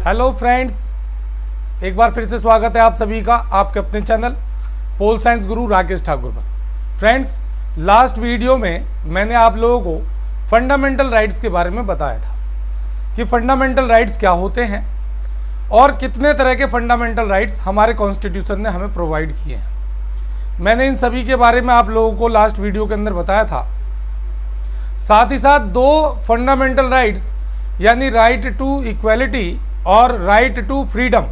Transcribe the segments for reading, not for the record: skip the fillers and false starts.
Hello friends, एक बार फिर से स्वागत है आप सभी का आपके अपने चैनल पोल साइंस गुरु राकेश ठाकुर पर। फ्रेंड्स, लास्ट वीडियो में मैंने आप लोगों को फंडामेंटल राइट्स के बारे में बताया था कि फंडामेंटल राइट्स क्या होते हैं और कितने तरह के फंडामेंटल राइट्स हमारे कॉन्स्टिट्यूशन ने हमें प्रोवाइड किए हैं। मैंने इन सभी के बारे में आप लोगों को लास्ट वीडियो के अंदर बताया था। साथ ही साथ दो फंडामेंटल राइट्स यानी राइट टू इक्वलिटी और राइट टू फ्रीडम,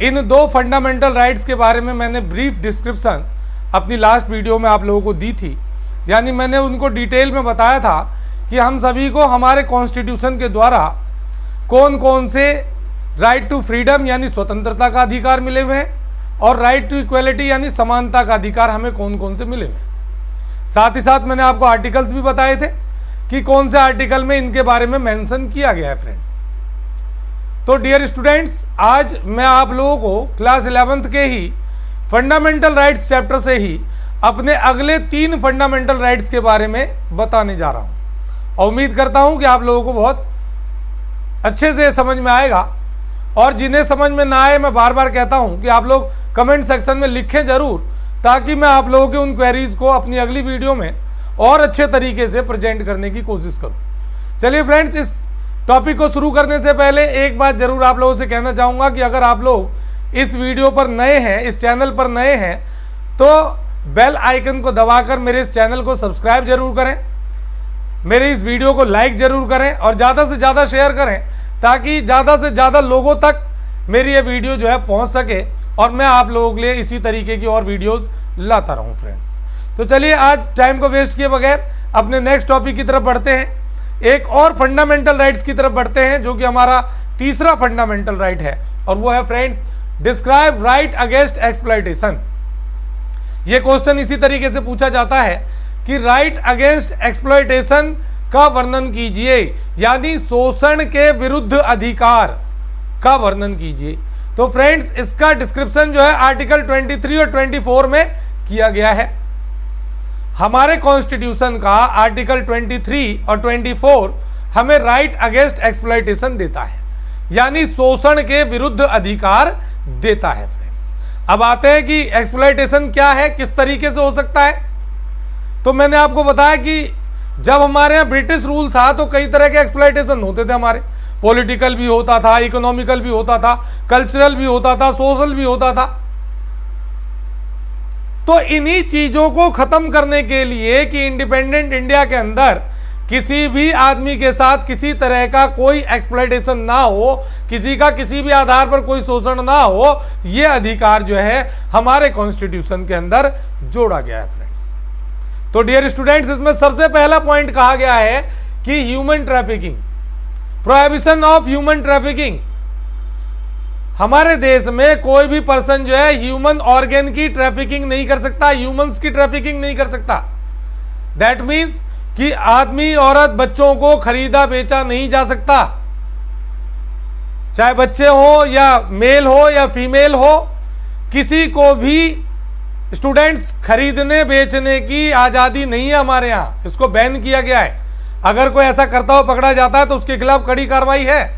इन दो फंडामेंटल राइट्स के बारे में मैंने ब्रीफ डिस्क्रिप्शन अपनी लास्ट वीडियो में आप लोगों को दी थी। यानी मैंने उनको डिटेल में बताया था कि हम सभी को हमारे कॉन्स्टिट्यूशन के द्वारा कौन कौन से राइट टू फ्रीडम यानी स्वतंत्रता का अधिकार मिले हुए हैं और राइट टू इक्वलिटी यानी समानता का अधिकार हमें कौन कौन से मिले हुए हैं। साथ ही साथ मैंने आपको आर्टिकल्स भी बताए थे कि कौन से आर्टिकल में इनके बारे में मेंशन किया गया है। फ्रेंड्स, तो डियर स्टूडेंट्स, आज मैं आप लोगों को क्लास 11th के ही फंडामेंटल राइट्स चैप्टर से ही अपने अगले 3 फंडामेंटल राइट्स के बारे में बताने जा रहा हूं और उम्मीद करता हूं कि आप लोगों को बहुत अच्छे से समझ में आएगा। और जिन्हें समझ में ना आए, मैं बार बार कहता हूं कि आप लोग कमेंट सेक्शन में लिखें जरूर, ताकि मैं आप लोगों के उन क्वेरीज को अपनी अगली वीडियो में और अच्छे तरीके से प्रेजेंट करने की कोशिश करूं। चलिए फ्रेंड्स, इस टॉपिक को शुरू करने से पहले एक बात जरूर आप लोगों से कहना चाहूँगा कि अगर आप लोग इस वीडियो पर नए हैं, इस चैनल पर नए हैं, तो बेल आइकन को दबाकर मेरे इस चैनल को सब्सक्राइब जरूर करें, मेरे इस वीडियो को लाइक जरूर करें और ज़्यादा से ज़्यादा शेयर करें, ताकि ज़्यादा से ज़्यादा लोगों तक मेरी ये वीडियो जो है पहुँच सके और मैं आप लोगों के लिए इसी तरीके की और वीडियोज़ लाता रहूँ। फ्रेंड्स, तो चलिए आज टाइम को वेस्ट किए बगैर अपने नेक्स्ट टॉपिक की तरफ बढ़ते हैं। एक और फंडामेंटल राइट्स की तरफ बढ़ते हैं, जो कि हमारा तीसरा फंडामेंटल राइट है, और वो है friends, describe right against exploitation. ये क्वेश्चन इसी तरीके से पूछा जाता है कि राइट अगेंस्ट एक्सप्लॉयटेशन का वर्णन कीजिए, यानी शोषण के विरुद्ध अधिकार का वर्णन कीजिए। तो फ्रेंड्स, इसका डिस्क्रिप्शन जो है आर्टिकल 23 और 24 में किया गया है। हमारे कॉन्स्टिट्यूशन का आर्टिकल 23 और 24 हमें राइट अगेंस्ट एक्सप्लॉयटेशन देता है, यानी शोषण के विरुद्ध अधिकार देता है। फ्रेंड्स, अब आते हैं कि एक्सप्लॉयटेशन क्या है, किस तरीके से हो सकता है। तो मैंने आपको बताया कि जब हमारे यहाँ ब्रिटिश रूल था तो कई तरह के एक्सप्लॉयटेशन होते थे हमारे। पॉलिटिकल भी होता था, इकोनॉमिकल भी होता था, कल्चरल भी होता था, सोशल भी होता था। तो इन्हीं चीजों को खत्म करने के लिए कि इंडिपेंडेंट इंडिया के अंदर किसी भी आदमी के साथ किसी तरह का कोई एक्सप्लॉयटेशन ना हो, किसी का किसी भी आधार पर कोई शोषण ना हो, ये अधिकार जो है हमारे कॉन्स्टिट्यूशन के अंदर जोड़ा गया है। फ्रेंड्स, तो डियर स्टूडेंट्स, इसमें सबसे पहला पॉइंट कहा गया है कि human trafficking, prohibition of human trafficking. हमारे देश में कोई भी पर्सन जो है ह्यूमन ऑर्गेन की ट्रैफिकिंग नहीं कर सकता, ह्यूमंस की ट्रैफिकिंग नहीं कर सकता। दैट मीन्स कि आदमी, औरत, बच्चों को खरीदा बेचा नहीं जा सकता, चाहे बच्चे हो या मेल हो या फीमेल हो, किसी को भी स्टूडेंट्स खरीदने बेचने की आजादी नहीं है हमारे यहाँ। इसको बैन किया गया है। अगर कोई ऐसा करता हुआ पकड़ा जाता है तो उसके खिलाफ कड़ी कार्रवाई है।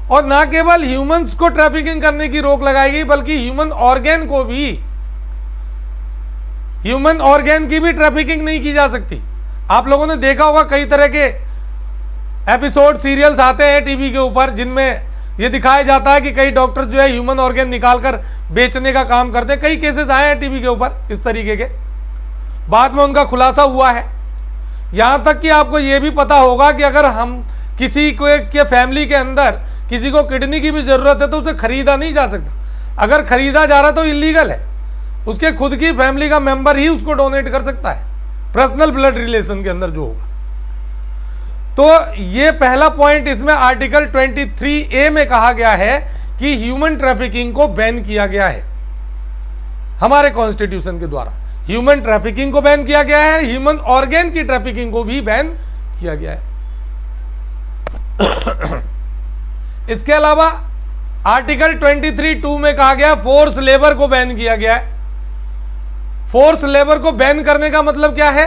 और ना केवल ह्यूमंस को ट्रैफिकिंग करने की रोक लगाई गई, बल्कि ह्यूमन ऑर्गेन को भी, ह्यूमन ऑर्गेन की भी ट्रैफिकिंग नहीं की जा सकती। आप लोगों ने देखा होगा कई तरह के एपिसोड, सीरियल्स आते हैं टीवी के ऊपर, जिनमें यह दिखाया जाता है कि कई डॉक्टर्स जो है ह्यूमन ऑर्गेन निकालकर बेचने का काम करते हैं। कई केसेस आए हैं टीवी के ऊपर इस तरीके के, बाद में उनका खुलासा हुआ है। यहां तक कि आपको यह भी पता होगा कि अगर हम किसी के फैमिली के अंदर किसी को किडनी की भी जरूरत है तो उसे खरीदा नहीं जा सकता। अगर खरीदा जा रहा तो इलीगल है, उसके खुद की फैमिली का मेंबर ही उसको डोनेट कर सकता है, पर्सनल ब्लड रिलेशन के अंदर जो होगा। तो ये पहला पॉइंट इसमें आर्टिकल 23A में कहा गया है कि ह्यूमन ट्रैफिकिंग को बैन किया गया है हमारे कॉन्स्टिट्यूशन के द्वारा। ह्यूमन ट्रैफिकिंग को बैन किया गया है, ह्यूमन ऑर्गेन की ट्रैफिकिंग को भी बैन किया गया है। इसके अलावा आर्टिकल 23(2) में कहा गया फोर्स लेबर को बैन किया गया है। फोर्स लेबर को बैन करने का मतलब क्या है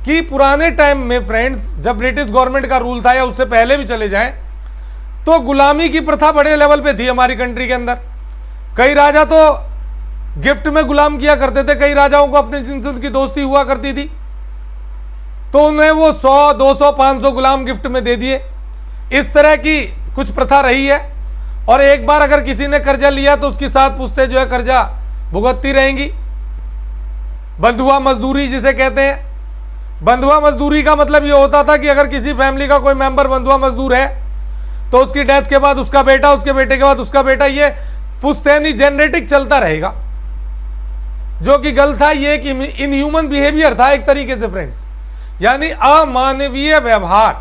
कि पुराने टाइम में फ्रेंड्स, जब ब्रिटिश गवर्नमेंट का रूल था या उससे पहले भी चले जाएं, तो गुलामी की प्रथा बड़े लेवल पे थी हमारी कंट्री के अंदर। कई राजा तो गिफ्ट में गुलाम किया करते थे, कई राजाओं को अपने जिनसे उनकी दोस्ती हुआ करती थी तो उन्हें वो 100, 200, 500 गुलाम गिफ्ट में दे दिए। इस तरह की कुछ प्रथा रही है। और एक बार अगर किसी ने कर्जा लिया तो उसकी 7 पुश्तें जो है कर्जा भुगतती रहेंगी। बंधुआ मजदूरी जिसे कहते हैं, बंधुआ मजदूरी का मतलब ये होता था कि अगर किसी फैमिली का कोई मेंबर बंधुआ मजदूर है तो उसकी डेथ के बाद उसका बेटा, उसके बेटे के बाद उसका बेटा, ये पुश्तैनी जेनरेटिक चलता रहेगा, जो कि गलत था। ये एक इनह्यूमन बिहेवियर था एक तरीके से फ्रेंड्स, यानी अमानवीय व्यवहार,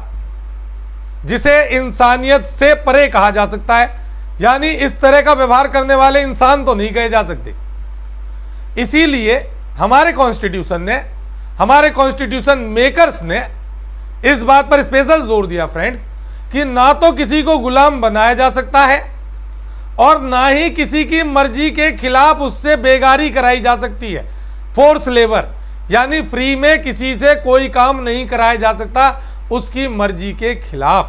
जिसे इंसानियत से परे कहा जा सकता है। यानी इस तरह का व्यवहार करने वाले इंसान तो नहीं कहे जा सकते। इसीलिए हमारे कॉन्स्टिट्यूशन ने, हमारे कॉन्स्टिट्यूशन मेकर्स ने इस बात पर स्पेशल जोर दिया फ्रेंड्स कि ना तो किसी को गुलाम बनाया जा सकता है और ना ही किसी की मर्जी के खिलाफ उससे बेगारी कराई जा सकती है। फोर्स लेबर, यानी फ्री में किसी से कोई काम नहीं कराया जा सकता उसकी मर्जी के खिलाफ।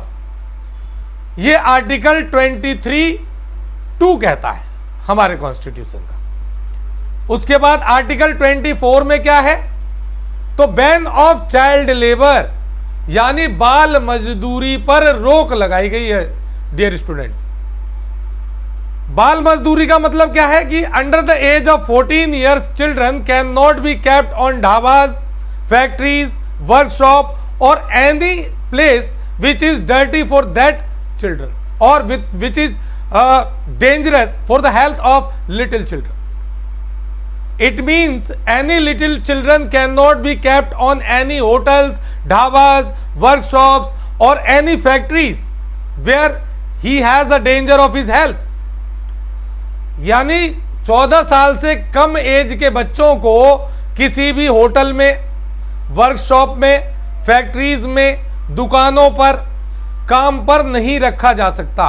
ये आर्टिकल 23(2) कहता है हमारे कॉन्स्टिट्यूशन का। उसके बाद आर्टिकल 24 में क्या है, तो बैन ऑफ चाइल्ड लेबर, यानी बाल मजदूरी पर रोक लगाई गई है। डियर स्टूडेंट्स, बाल मजदूरी का मतलब क्या है कि under the age of 14 years children can not be kept on dhabas, factories, workshop और any place which is dirty for that children और which is dangerous for the health of little children. It means any little children cannot be kept on any hotels, dhabas, workshops or any factories where he has a danger of his health. यानी 14 साल से कम as के बच्चों को किसी भी hotel में, workshop में, फैक्ट्रीज में, दुकानों पर काम पर नहीं रखा जा सकता।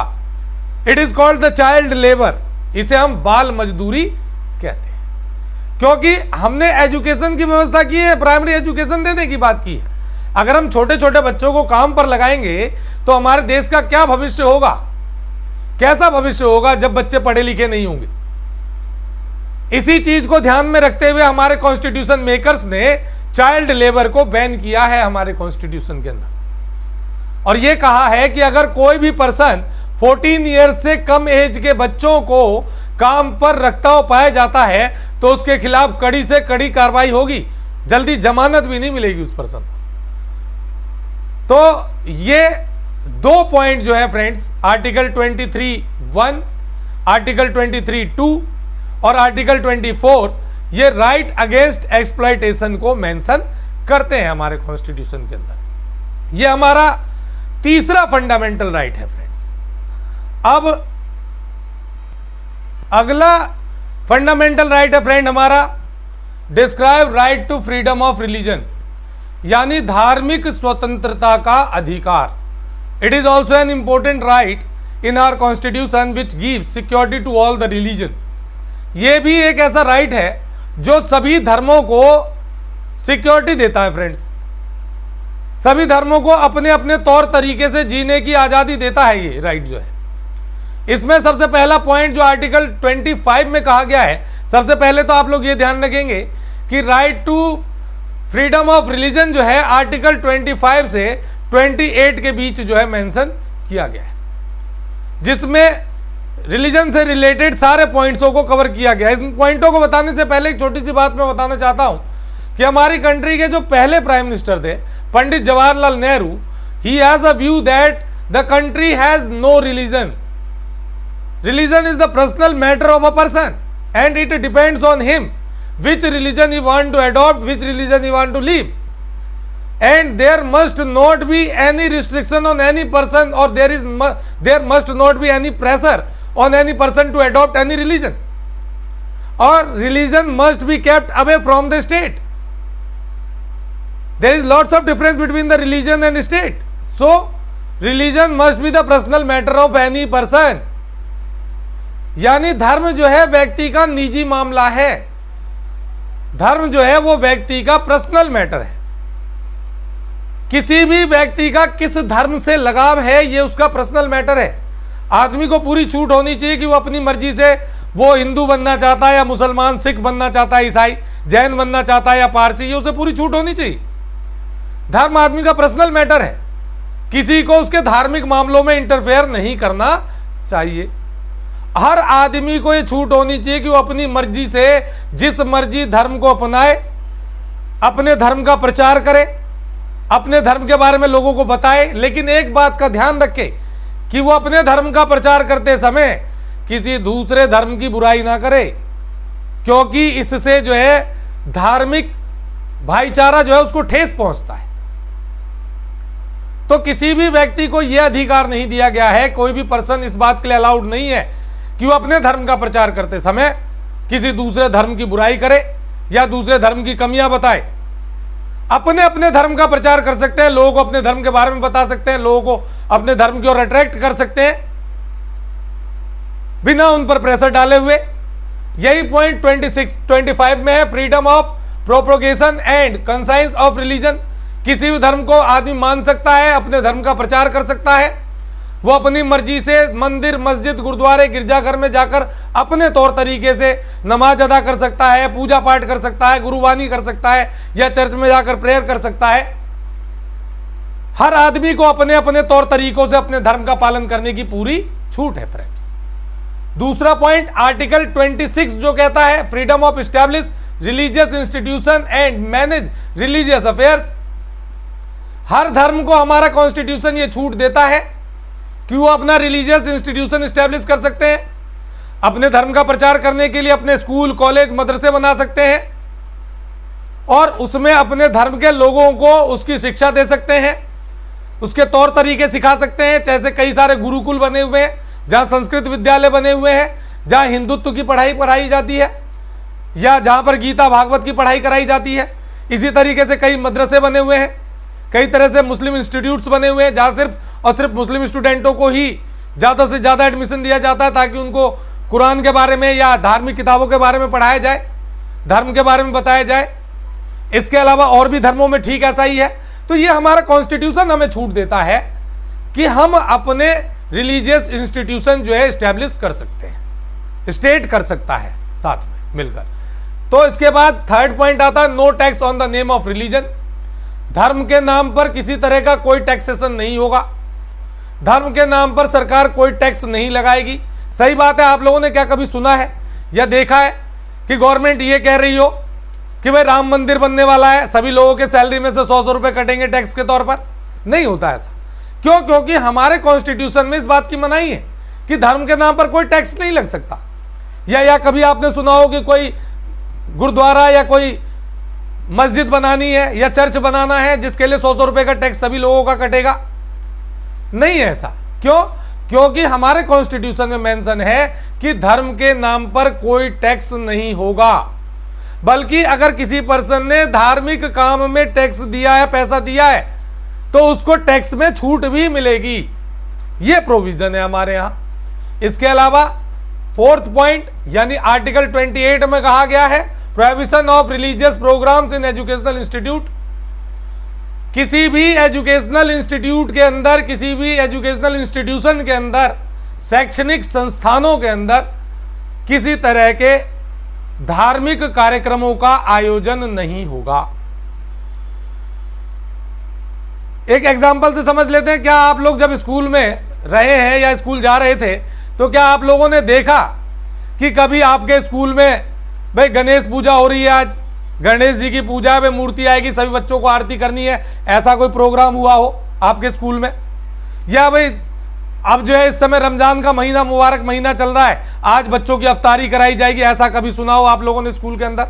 It is called the child labour, इसे हम बाल मजदूरी कहते हैं, क्योंकि हमने एजुकेशन की व्यवस्था की है, प्राइमरी एजुकेशन देने की बात की है। अगर हम छोटे छोटे बच्चों को काम पर लगाएंगे तो हमारे देश का क्या भविष्य होगा, कैसा भविष्य होगा जब बच्चे पढ़े लिखे नहीं होंगे। इसी चीज को ध्यान में रखते हुए हमारे कॉन्स्टिट्यूशन मेकर्स ने चाइल्ड लेबर को बैन किया है हमारे कॉन्स्टिट्यूशन के अंदर। और यह कहा है कि अगर कोई भी पर्सन 14 ईयर्स से कम एज के बच्चों को काम पर रखता हुआ पाया जाता है तो उसके खिलाफ कड़ी से कड़ी कार्रवाई होगी, जल्दी जमानत भी नहीं मिलेगी उस पर्सन को। तो ये 2 पॉइंट जो है फ्रेंड्स, आर्टिकल 23(1), आर्टिकल 23(2) और आर्टिकल 24, ये राइट अगेंस्ट एक्सप्लॉयटेशन को मेंशन करते हैं हमारे कॉन्स्टिट्यूशन के अंदर। ये हमारा तीसरा फंडामेंटल राइट है फ्रेंड्स। अब अगला फंडामेंटल राइट है फ्रेंड हमारा describe right to freedom of religion, यानी धार्मिक स्वतंत्रता का अधिकार। It is also an important right in our constitution which gives security to all the religion. यह भी एक ऐसा राइट है जो सभी धर्मों को सिक्योरिटी देता है फ्रेंड्स। सभी धर्मों को अपने अपने तौर तरीके से जीने की आजादी देता है ये राइट जो है। इसमें सबसे पहला पॉइंट जो आर्टिकल 25 में कहा गया है, सबसे पहले तो आप लोग ये ध्यान रखेंगे कि right to freedom of religion जो है आर्टिकल 25 से 28 के बीच जो है मेंशन किया गया है, जिसमें रिलीजन से रिलेटेड सारे पॉइंट्सों को कवर किया गया है। इन पॉइंटों को बताने से पहले एक छोटी सी बात मैं बताना चाहता हूं कि हमारी कंट्री के जो पहले प्राइम मिनिस्टर थे Pandit Jawaharlal Nehru, he has a view that the country has no religion. Religion is the personal matter of a person and it depends on him which religion he want to adopt, which religion he want to live, and there must not be any restriction on any person, or there must not be any pressure on any person to adopt any religion, or religion must be kept away from the state. There is lots of difference between the religion and state, so religion must be the personal matter of any person। यानी धर्म जो है व्यक्ति का निजी मामला है, धर्म जो है वो व्यक्ति का पर्सनल मैटर है। किसी भी व्यक्ति का किस धर्म से लगाव है ये उसका पर्सनल मैटर है। आदमी को पूरी छूट होनी चाहिए कि वो अपनी मर्जी से वो हिंदू बनना चाहता है या मुसलमान, सिख बनना चाहता है, ईसाई, जैन बनना चाहता है या पारसी, ये उसे पूरी छूट होनी चाहिए। धर्म आदमी का पर्सनल मैटर है, किसी को उसके धार्मिक मामलों में इंटरफेयर नहीं करना चाहिए। हर आदमी को ये छूट होनी चाहिए कि वो अपनी मर्जी से जिस मर्जी धर्म को अपनाए, अपने धर्म का प्रचार करे, अपने धर्म के बारे में लोगों को बताए। लेकिन एक बात का ध्यान रखे कि वो अपने धर्म का प्रचार करते समय किसी दूसरे धर्म की बुराई ना करे, क्योंकि इससे जो है धार्मिक भाईचारा जो है उसको ठेस पहुंचता है। तो किसी भी व्यक्ति को यह अधिकार नहीं दिया गया है, कोई भी पर्सन इस बात के लिए अलाउड नहीं है कि वो अपने धर्म का प्रचार करते समय किसी दूसरे धर्म की बुराई करे या दूसरे धर्म की कमियां बताए। अपने अपने धर्म का प्रचार कर सकते हैं, लोगों को अपने धर्म के बारे में बता सकते हैं, लोगों को अपने धर्म की ओर अट्रैक्ट कर सकते हैं बिना उन पर प्रेशर डाले हुए। यही पॉइंट 25 में है, freedom of propagation and conscience of religion. किसी भी धर्म को आदमी मान सकता है, अपने धर्म का प्रचार कर सकता है। वो अपनी मर्जी से मंदिर, मस्जिद, गुरुद्वारे, गिरजाघर में जाकर अपने तौर तरीके से नमाज अदा कर सकता है, पूजा पाठ कर सकता है, गुरुबानी कर सकता है या चर्च में जाकर प्रेयर कर सकता है। हर आदमी को अपने अपने तौर तरीकों से अपने धर्म का पालन करने की पूरी छूट है फ्रेंड्स। दूसरा पॉइंट आर्टिकल 26 जो कहता है freedom of establish religious institution and manage religious affairs. हर धर्म को हमारा कॉन्स्टिट्यूशन ये छूट देता है कि वो अपना रिलीजियस इंस्टीट्यूशन एस्टैब्लिश कर सकते हैं, अपने धर्म का प्रचार करने के लिए अपने स्कूल, कॉलेज, मदरसे बना सकते हैं और उसमें अपने धर्म के लोगों को उसकी शिक्षा दे सकते हैं, उसके तौर तरीके सिखा सकते हैं। जैसे कई सारे गुरुकुल बने हुए हैं, जहाँ संस्कृत विद्यालय बने हुए हैं, जहाँ हिंदुत्व की पढ़ाई कराई जाती है या जहाँ पर गीता भागवत की पढ़ाई कराई जाती है। इसी तरीके से कई मदरसे बने हुए हैं, कई तरह से मुस्लिम इंस्टीट्यूट्स बने हुए हैं जहाँ सिर्फ और सिर्फ मुस्लिम स्टूडेंटों को ही ज़्यादा से ज़्यादा एडमिशन दिया जाता है ताकि उनको कुरान के बारे में या धार्मिक किताबों के बारे में पढ़ाया जाए, धर्म के बारे में बताया जाए। इसके अलावा और भी धर्मों में ठीक ऐसा ही है। तो ये हमारा कॉन्स्टिट्यूशन हमें छूट देता है कि हम अपने रिलीजियस इंस्टीट्यूशन जो है इस्टेब्लिश कर सकते हैं, स्टेट कर सकता है साथ में मिलकर। तो इसके बाद थर्ड पॉइंट आता है no tax on the name of religion. धर्म के नाम पर किसी तरह का कोई टैक्सेशन नहीं होगा, धर्म के नाम पर सरकार कोई टैक्स नहीं लगाएगी। सही बात है, आप लोगों ने क्या कभी सुना है या देखा है कि गवर्नमेंट ये कह रही हो कि भाई राम मंदिर बनने वाला है, सभी लोगों के सैलरी में से 100 रुपए कटेंगे टैक्स के तौर पर? नहीं होता ऐसा। क्यों? क्योंकि हमारे कॉन्स्टिट्यूशन में इस बात की मनाही है कि धर्म के नाम पर कोई टैक्स नहीं लग सकता। या कभी आपने सुना हो कि कोई गुरुद्वारा या कोई मस्जिद बनानी है या चर्च बनाना है जिसके लिए 100 रुपए का टैक्स सभी लोगों का कटेगा? नहीं है ऐसा। क्यों? क्योंकि हमारे कॉन्स्टिट्यूशन में मेंशन है कि धर्म के नाम पर कोई टैक्स नहीं होगा, बल्कि अगर किसी पर्सन ने धार्मिक काम में टैक्स दिया है, पैसा दिया है, तो उसको टैक्स में छूट भी मिलेगी। यह प्रोविजन है हमारे यहां। इसके अलावा फोर्थ पॉइंट यानी आर्टिकल 28 में कहा गया है prohibition of religious programmes in educational institute. किसी भी एजुकेशनल इंस्टीट्यूट के अंदर, किसी भी एजुकेशनल इंस्टीट्यूशन के अंदर, शैक्षणिक संस्थानों के अंदर किसी तरह के धार्मिक कार्यक्रमों का आयोजन नहीं होगा। एक एग्जाम्पल से समझ लेते हैं। क्या आप लोग जब स्कूल में रहे हैं या स्कूल जा रहे थे तो क्या आप लोगों ने देखा कि कभी आपके स्कूल में भाई गणेश पूजा हो रही है, आज गणेश जी की पूजा है, मूर्ति आएगी, सभी बच्चों को आरती करनी है, ऐसा कोई प्रोग्राम हुआ हो आपके स्कूल में? या भाई अब जो है इस समय रमजान का महीना, मुबारक महीना चल रहा है, आज बच्चों की अफ्तारी कराई जाएगी, ऐसा कभी सुना हो आप लोगों ने स्कूल के अंदर?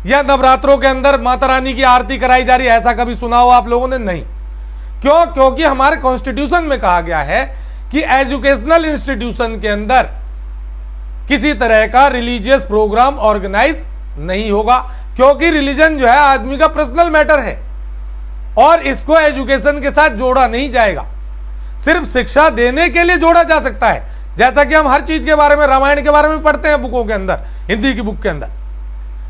या नवरात्रों के अंदर माता रानी की आरती कराई जा रही है, ऐसा कभी सुना हो आप लोगों ने? नहीं। क्यों? क्योंकि हमारे कॉन्स्टिट्यूशन में कहा गया है कि एजुकेशनल इंस्टीट्यूशन के अंदर किसी तरह का रिलीजियस प्रोग्राम ऑर्गेनाइज नहीं होगा, क्योंकि रिलीजन जो है आदमी का पर्सनल मैटर है और इसको एजुकेशन के साथ जोड़ा नहीं जाएगा। सिर्फ शिक्षा देने के लिए जोड़ा जा सकता है, जैसा कि हम हर चीज के बारे में, रामायण के बारे में पढ़ते हैं बुकों के अंदर, हिंदी की बुक के अंदर।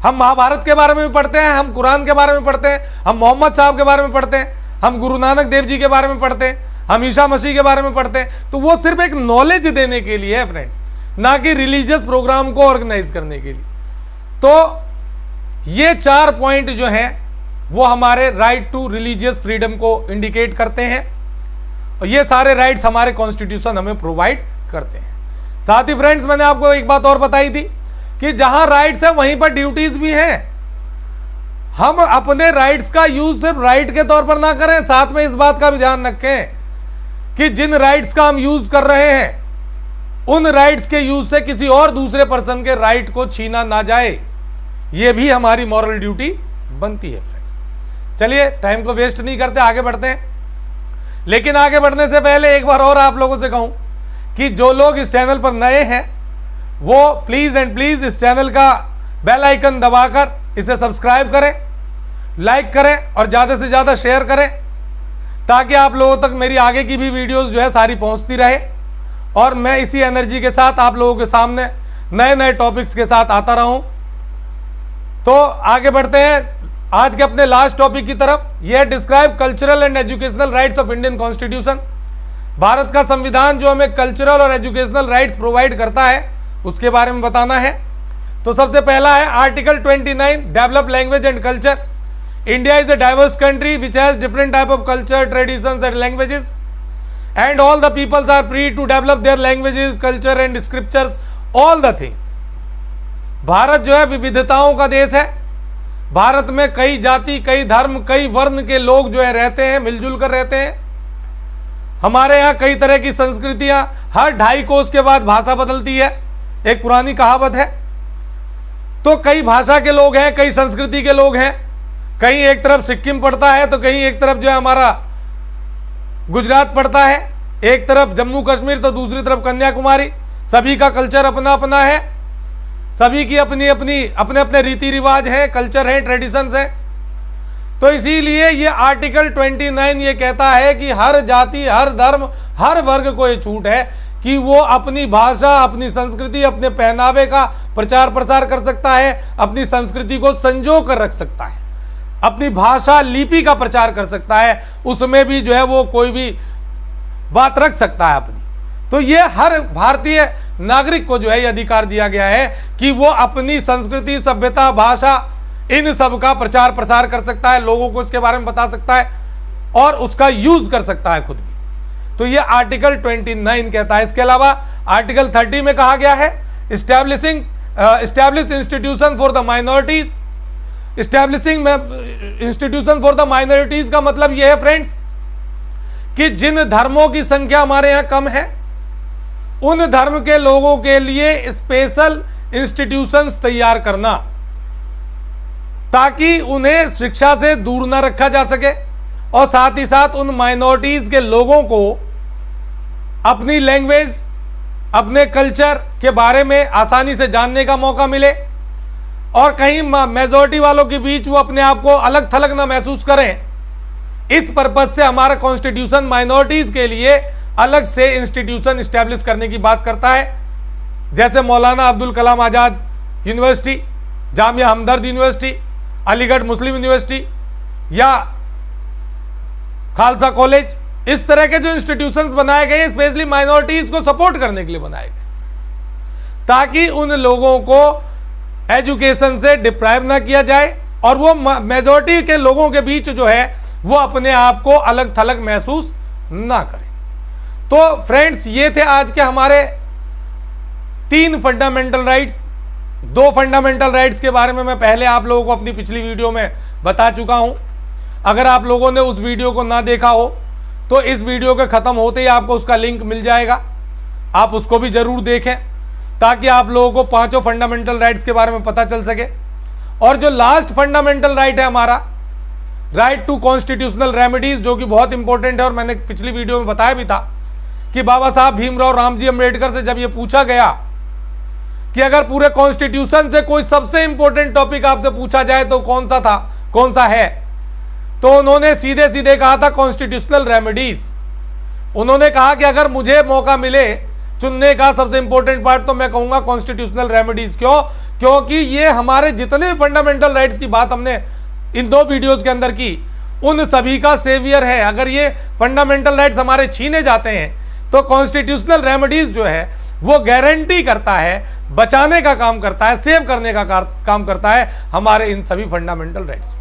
हम महाभारत के बारे में भी पढ़ते हैं, हम कुरान के बारे में पढ़ते हैं, हम मोहम्मद साहब के बारे में पढ़ते हैं, हम गुरु नानक देव जी के बारे में पढ़ते हैं, हम ईसा मसीह के बारे में पढ़ते हैं। तो वो सिर्फ एक नॉलेज देने के लिए है फ्रेंड्स, ना कि रिलीजियस प्रोग्राम को ऑर्गेनाइज करने के लिए। तो ये 4 पॉइंट जो हैं वो हमारे राइट टू रिलीजियस फ्रीडम को इंडिकेट करते हैं, और ये सारे राइट्स हमारे कॉन्स्टिट्यूशन हमें प्रोवाइड करते हैं। साथ ही फ्रेंड्स, मैंने आपको एक बात और बताई थी कि जहां राइट्स है वहीं पर ड्यूटीज भी हैं। हम अपने राइट्स का यूज सिर्फ राइट के तौर पर ना करें, साथ में इस बात का भी ध्यान रखें कि जिन राइट्स का हम यूज कर रहे हैं उन राइट्स के यूज से किसी और दूसरे पर्सन के राइट को छीना ना जाए। यह भी हमारी मॉरल ड्यूटी बनती है फ्रेंड्स। चलिए टाइम को वेस्ट नहीं करते, आगे बढ़ते हैं। लेकिन आगे बढ़ने से पहले एक बार और आप लोगों से कहूं कि जो लोग इस चैनल पर नए हैं वो प्लीज एंड प्लीज इस चैनल का बेल आइकन दबाकर इसे सब्सक्राइब करें, लाइक करें और ज़्यादा से ज़्यादा शेयर करें, ताकि आप लोगों तक मेरी आगे की भी वीडियोस जो है सारी पहुंचती रहे और मैं इसी एनर्जी के साथ आप लोगों के सामने नए नए टॉपिक्स के साथ आता रहूं। तो आगे बढ़ते हैं आज के अपने लास्ट टॉपिक की तरफ। यह describe cultural and educational rights of Indian constitution. Bharat का संविधान जो हमें कल्चरल और एजुकेशनल राइट्स प्रोवाइड करता है उसके बारे में बताना है। तो सबसे पहला है article 29, develop language and culture. India is a diverse country which has different type of culture, traditions and languages, and all the peoples are free to develop their languages, culture and scriptures, all the things. Bharat जो है विविधताओं का देश है। भारत में कई जाति, कई धर्म, कई वर्ण के लोग जो है रहते हैं, मिलजुल कर रहते हैं। हमारे यहाँ कई तरह की संस्कृतियां, हर 2.5 कोस के बाद भाषा बदलती है, एक पुरानी कहावत है। तो कई भाषा के लोग हैं, कई संस्कृति के लोग हैं। कहीं एक तरफ सिक्किम पड़ता है तो कहीं एक तरफ जो है हमारा गुजरात पड़ता है, एक तरफ जम्मू कश्मीर तो दूसरी तरफ कन्याकुमारी। सभी का कल्चर अपना अपना है, सभी की अपनी अपनी अपने अपने रीति रिवाज है, कल्चर है, ट्रेडिशंस है। तो इसीलिए ये आर्टिकल 29 ये कहता है कि हर जाति, हर धर्म, हर वर्ग को ये छूट है कि वो अपनी भाषा, अपनी संस्कृति, अपने पहनावे का प्रचार प्रसार कर सकता है, अपनी संस्कृति को संजो कर रख सकता है, अपनी भाषा लिपि का प्रचार कर सकता है, उसमें भी जो है वो कोई भी बात रख सकता है अपनी। तो ये हर भारतीय नागरिक को जो है ये अधिकार दिया गया है कि वो अपनी संस्कृति, सभ्यता, भाषा, इन सब का प्रचार प्रसार कर सकता है, लोगों को इसके बारे में बता सकता है और उसका यूज कर सकता है खुद भी। तो ये आर्टिकल 29 कहता है। इसके अलावा आर्टिकल 30 में कहा गया है establish institution for the minorities. Establishing institution for the minorities का मतलब यह है फ्रेंड्स कि जिन धर्मों की संख्या हमारे यहां कम है उन धर्म के लोगों के लिए स्पेशल इंस्टीट्यूशंस तैयार करना, ताकि उन्हें शिक्षा से दूर न रखा जा सके और साथ ही साथ उन माइनॉरिटीज के लोगों को अपनी लैंग्वेज, अपने कल्चर के बारे में आसानी से जानने का मौका मिले और कहीं मेजॉरिटी वालों के बीच वो अपने आप को अलग थलग ना महसूस करें। इस पर्पज से हमारा कॉन्स्टिट्यूशन माइनॉरिटीज के लिए अलग से इंस्टीट्यूशन एस्टैब्लिश करने की बात करता है, जैसे मौलाना अब्दुल कलाम आजाद यूनिवर्सिटी, जामिया हमदर्द यूनिवर्सिटी, अलीगढ़ मुस्लिम यूनिवर्सिटी या खालसा कॉलेज। इस तरह के जो इंस्टीट्यूशंस बनाए गए स्पेशली माइनॉरिटीज को सपोर्ट करने के लिए बनाए गए, ताकि उन लोगों को एजुकेशन से डिप्राइव ना किया जाए और वो मेजॉरिटी के लोगों के बीच जो है वो अपने आप को अलग थलग महसूस ना करें। तो फ्रेंड्स, ये थे आज के हमारे 3 फंडामेंटल राइट्स। 2 फंडामेंटल राइट्स के बारे में मैं पहले आप लोगों को अपनी पिछली वीडियो में बता चुका हूं। अगर आप लोगों ने उस वीडियो को ना देखा हो तो इस वीडियो के खत्म होते ही आपको उसका लिंक मिल जाएगा, आप उसको भी जरूर देखें ताकि आप लोगों को 5 फंडामेंटल राइट्स के बारे में पता चल सके। और जो लास्ट फंडामेंटल राइट है हमारा, राइट टू कॉन्स्टिट्यूशनल रेमेडीज, जो कि बहुत इंपॉर्टेंट है और मैंने पिछली वीडियो में बताया भी था कि बाबा साहब भीमराव रामजी अम्बेडकर से जब ये पूछा गया कि अगर पूरे कॉन्स्टिट्यूशन से कोई सबसे इंपॉर्टेंट टॉपिक आपसे पूछा जाए तो कौन सा था, कौन सा है, तो उन्होंने सीधे सीधे कहा था कॉन्स्टिट्यूशनल रेमेडीज। उन्होंने कहा कि अगर मुझे मौका मिले चुनने का सबसे इंपॉर्टेंट पार्ट तो मैं कहूंगा कॉन्स्टिट्यूशनल रेमेडीज। क्यों? क्योंकि ये हमारे जितने फंडामेंटल राइट्स की बात हमने इन 2 वीडियोस के अंदर की, उन सभी का सेवियर है। अगर ये फंडामेंटल राइट्स हमारे छीने जाते हैं तो कॉन्स्टिट्यूशनल रेमेडीज जो है वो गारंटी करता है, बचाने का काम करता है, सेव करने का काम करता है हमारे इन सभी फंडामेंटल राइट्स।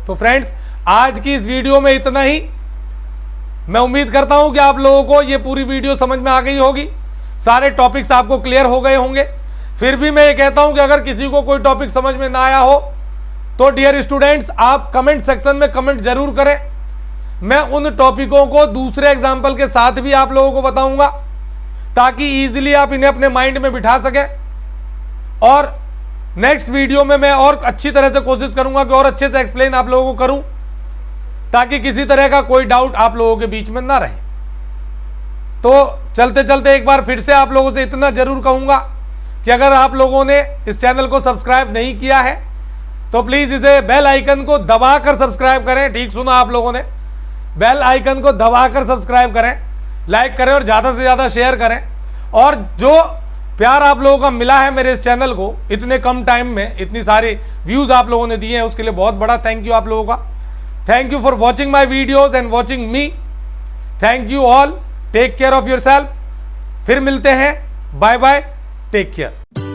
तो फ्रेंड्स, आज की इस वीडियो में इतना ही। मैं उम्मीद करता हूं कि आप लोगों को ये पूरी वीडियो समझ में आ गई होगी, सारे टॉपिक्स आपको क्लियर हो गए होंगे। फिर भी मैं ये कहता हूं कि अगर किसी को कोई टॉपिक समझ में ना आया हो तो डियर स्टूडेंट्स, आप कमेंट सेक्शन में कमेंट जरूर करें। मैं उन टॉपिकों को दूसरे एग्जाम्पल के साथ भी आप लोगों को बताऊंगा, ताकि इजीली आप इन्हें अपने माइंड में बिठा सकें। और नेक्स्ट वीडियो में मैं और अच्छी तरह से कोशिश करूंगा कि और अच्छे से एक्सप्लेन आप लोगों को करूं, ताकि किसी तरह का कोई डाउट आप लोगों के बीच में ना रहे। तो चलते चलते एक बार फिर से आप लोगों से इतना जरूर कहूंगा कि अगर आप लोगों ने इस चैनल को सब्सक्राइब नहीं किया है तो प्लीज इसे बेल आइकन को दबाकर सब्सक्राइब करें। ठीक सुना आप लोगों ने, बेल आइकन को दबाकर सब्सक्राइब करें, लाइक करें और ज़्यादा से ज़्यादा शेयर करें। और जो प्यार आप लोगों का मिला है मेरे इस चैनल को, इतने कम टाइम में इतनी सारी व्यूज़ आप लोगों ने दिए हैं, उसके लिए बहुत बड़ा थैंक यू आप लोगों का। Thank you for watching my videos and watching me. Thank you all, take care of your self. फिर मिलते हैं, बाय बाय, टेक केयर।